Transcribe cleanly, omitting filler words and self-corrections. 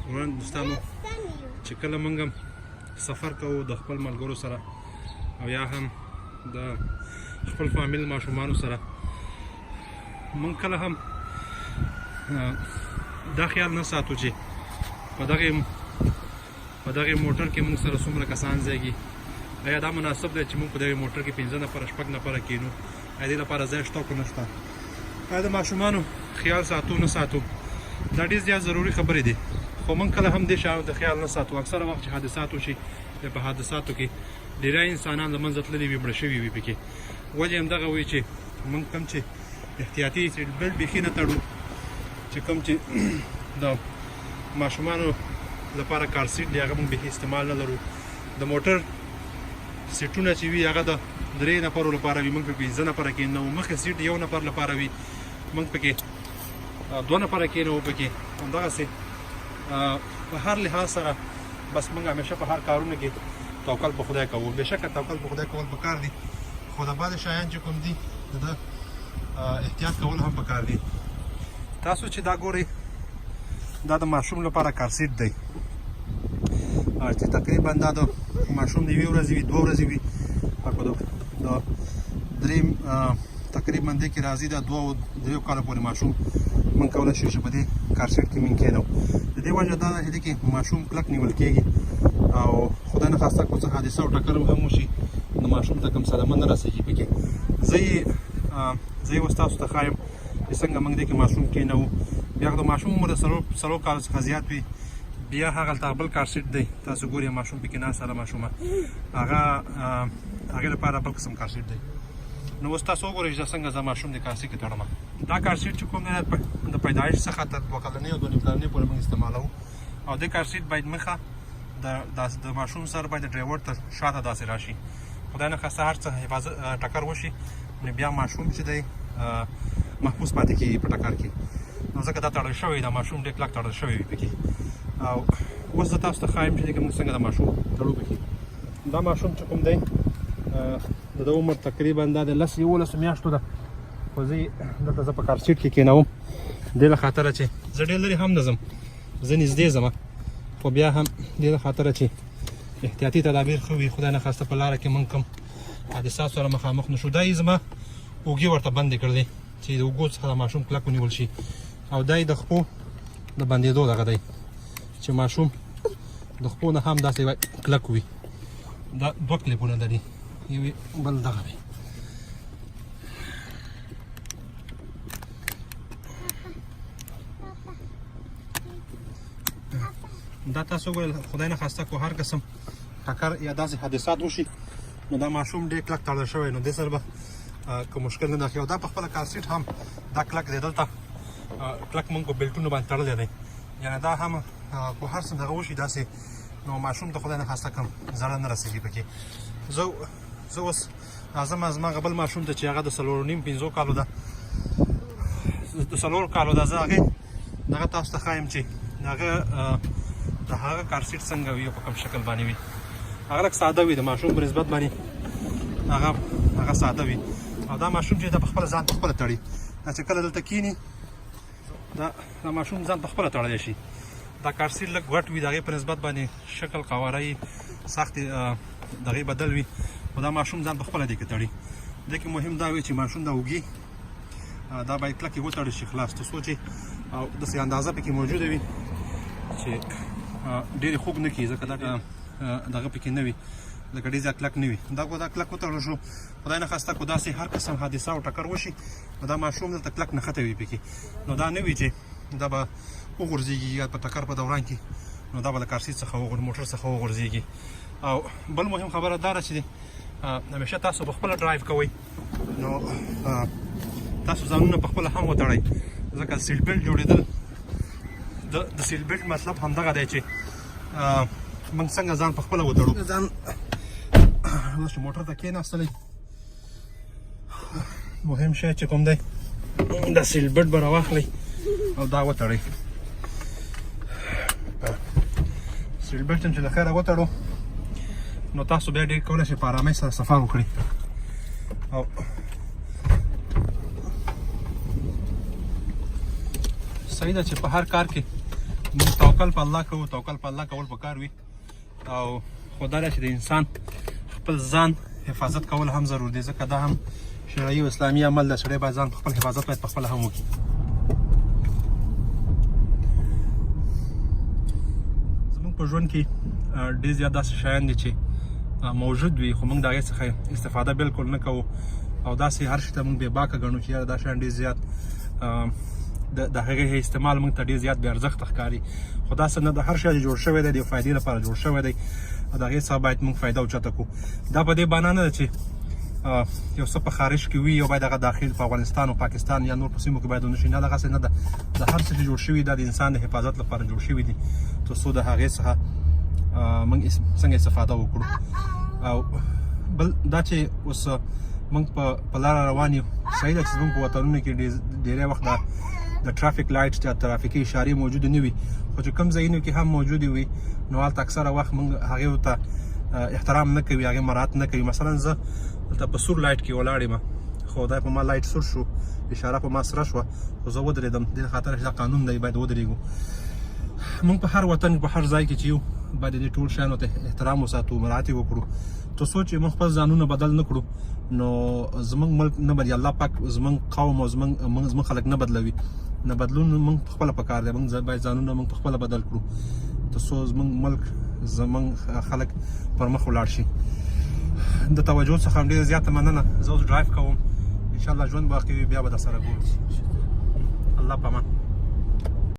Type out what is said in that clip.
وران دوستانو چې کله موږ هم سفر کوو د خپل ملګرو سره او یا هم د خپل فامیل ماشومانو سره، موږ کله هم دا خیال نه ساتو چې په دغه موټر کې موږ سره څومره کسان ځایږي، آیا دا مناسب دی چې موږ په دغه موټر کې 15 نفره 6 نفره کینو، آیا دې لپاره ځای شته که نشته، آیا د ماشومانو خیال ساتو نه ساتو، دا ډېر زیات ضروري خبرې دي. خو موږ کله هم دې شیانو د خیال نه ساتو. اکثره وخت چې حادثات وشي په حادثاتو کې ډېری انسانان له منځه تللي وي، مړه شوي وي پکې. وجه همدغه وي چې موږ کوم چې احتیاطي سیټ بیلټ بیخي نه تړو، چې کوم چې د ماشومانو لپاره کار سیټ دی هغه موږ بیخي استعمال نه لرو. د موټر سیټونه چې وي هغه د 3 نفرو لپاره وي، موږ پکې 15 نفره کېنو. مخکې سیټ 1 نفر لپاره وي، موږ پکې 2 نفره کېنو. پکې همدغسې په هر لحاظ سره بس موږ همیشه په هر کارونه کې توکل په خدای کوو. بېشکه توکل په خدای کول پکار دي، خو د بعضې شیان چې کوم دي د احتیاط کول هم پکار دي. تاسو چې دا ګورئ دا د ماشوم لپاره کار سیټ دی چې تقریبا دا د ماشوم د 1 ورځې وي 2 ورځې وي، د 3 تقریبا دې کې راځي دا 2 کاله پورې ماشوم موږ کولی شو چې په دې کار سیټ کې موږ کېنو. د دې وجه دا ده چې دې کې ماشوم کلک نیول کېږي او خدای نخواسته که څه حادثه او ټکر هم وشي نو ماشوم ته کوم صدمه نه رسېږي پکې. زه یې اوس تاسو ته ښایم چې څنګه موږ دې کې ماشوم کېنوو. بیا د ماشوم عمر د 4 کالو څخه زیات وي، بیا هغلته بل کار سیټ دی، تاسو ګورئ ماشوم پکې ناسته ده ماشومه، هغې لپاره بل قسم کار سیټ دی. نو اوس تاسو وګورئ چې څنګه زه ماشوم د کار سیټ کې تړم. دا کار سیټ چې کوم دی د پیدایش څخه تر 2 کلنۍ او 2 نیم کلنۍ پورې موږ استعمالوو. او دې کار سیټ باید مخه د ماشوم سر باید د ډرایور ته شاته داسې راشي. خدای نخواسته هر څه حفاظت ټکر وشي نو بیا ماشوم چې دی محفوظ پاتې کېږي په ټکر کې. نو ځکه دا تړل شوی دا ماشوم ډېر کلک تړل شوی وي پکې. او اوس زه تاسو ته ښایم چې موږ څنګه د ماشوم تړو پکې. دا ماشوم چې کوم دی د ده عمر تقریبا دا د 10-11 میاشتو ده، خو زه دلته زه په کار سیټ کې کېنوم دې له خاطره چې زه ډېر لرې هم نه ځم، زه نږدې ځم، خو بیا هم دې له خاطره چې احتیاطي تدابیر ښه وي. خدای نخواسته په لاره کې موږ کوم حادثات سره مخامخ نه شو. دا یې زما اوږې ورته بندې کړلې چې د اوږو څخه د ماشوم کلک ونیول شي، او دا یې د خپو د بندېدو دغه دی چې ماشوم د خپو نه هم داسې کلک وي. دا 2 کلیپونه لري، یو بل دغه دی. دا تاسو وګورئ خدای نخواسته کو هر قسم ټکر یا داسې حادثات وشي نو دا ماشوم ډېر کلک تړل شوی، نو دې سره به که مشکل نه داخلي. او دا په خپله کار سیټ هم دا کلک دی، دلته کلک موږ په بیلټونو باندې تړلی دی، یعنې دا هم که هر څه دغه وشي داسې نو ماشوم ته خدای نخواسته کوم ضرر نه رسېږي پکې. زه اوس راځم زما هغه بل ماشوم ته چې هغه د 4.5-5 کالو ده، د 4 کالو ده. زه هغې دغه تاسو ته ښایم چې د هغه کار سیټ څنګه وي او په کوم شکل باندې وي. هغه لږ ساده وي، د ماشوم په نسبت باندې هغه ساده وي. او دا ماشوم چې دا په خپله ځان په خپله تړي، دا چې کله دلته کښېني دا ماشوم ځان په خپله تړلی شي. دا کار سیټ لږ غټ وي، د هغې په نسبت باندې شکل قواره یې سختې د هغې بدل وي، خو دا ماشوم ځان په خپله دې کې تړي. دې کې مهم دا وي چې ماشوم دا اوږې دا باید کلکې وتړل شي خلاص، تر څو چې او داسې اندازه پکې موجوده وي چې ډېرې خوږ نه کړي، ځکه دغه پکې نه وي، لکه ډېر زیات کلک نه وي. دا کلک وتړل شو، خدای نخواسته کو داسې هر قسم حادثه او ټکر وشي نو دا ماشوم دلته کلک نښتی وي پکې، نو دا نه وي چې دا به وغورځېږي یا په ټکر په دوران کې نو دا به له کار سیټ څخه موټر څخه وغورځېږي. او بل مهم خبره دا ده چې همیشه تاسو په خپله ډرایو کوئ نو تاسو ځانونه په خپله هم وتړئ، ځکه سیټ بیلټ جوړېدل د سیټ بیلټ مطلب همدغه دی چې موږ څنګه ځان په خپله وتړو. ځان اوس چې موټر ته کېناستلی مهم شی چې کوم دی د سیټ بیلټ به راواخلئ او دا وتړئ. سیټ بیلټ چې له خیره وتړو نو تاسو بیا ډېر کولی شئ په ارامۍ سره سفر وکړئ. او صحیح ده چې په هر کار کې موږ توکل په الله کوو. توکل په الله کول پکار وي او خو دا چې د انسان خپل ځان حفاظت کول هم ضرور دي، ځکه دا هم شرعي او اسلامي عمل دی. سړی باید ځان په خپل حفاظت باید په خپله هم وکړي. زموږ په ژوند کې ډېر زیات داسې شیان دي چې موجود وي خو موږ د هغې څخه استفاده بالکل نه کوو او داسې هر شي ته موږ بې باکه ګڼو چې یاره دا شیان ډېر زیات د هغې استعمال موږ ته ډېر زیات بې ارزښته ښکاري. خو داسې نه د هر شی چې جوړ شوی دی د یو فایدې لپاره جوړ شوی دی او د هغې څخه باید موږ فایده اوچته کړو. دا په دې بنا نه ده چې یو څه په خارج کې وي او باید هغه داخل په افغانستان او پاکستان یا نور په سیمو کې باید ونه شي. نه دغسې نه ده. د هر څه چې جوړ شوي دا د انسان د حفاظت لپاره جوړ شوي دي تر څو د هغې څخه موږ څنګه استفاده وکړو. او بل دا چې اوس موږ په لاره روان یو، صحیح ده چې زموږ په وطنونو کې ډېری وخت د ټرافیک لایټ یا ترافیکي اشارې موجودې نه وي، خو چې کوم ځایونو کې هم موجودې وي نو هلته اکثره وخت موږ هغې ته احترام نه کوي، هغې مراعت نه کوي. مثلا زه دلته په سور لایټ کې ولاړ یم خو دا په ما لایټ سور شو، اشاره په ما سره شوه خو زه ودرېدم. دې خاطر چې دا قانون دی باید ودرېږو. موږ په هر وطن په هر ځای کې چې یو باید دې ټول شیانو ته احترام وساتو، مراعت یې وکړو تر څو چې موږ خپل ځانونه بدل نه کړو نو زموږ ملک نه بدلي. الله پاک زموږ قوم او زموږ خلک نه بدلوي. نه بدلون موږ په خپله پکار دی. موږ باید ځانونه موږ په خپله بدل کړو تر څو زموږ ملک زموږ خلک پر مخ ولاړ شي. د توجه څخه هم ډېره زیاته مننه. زه اوس ډرایو کوم، انشاءالله ژوند باقي وي بیا به در سره ګورو. الله په امان.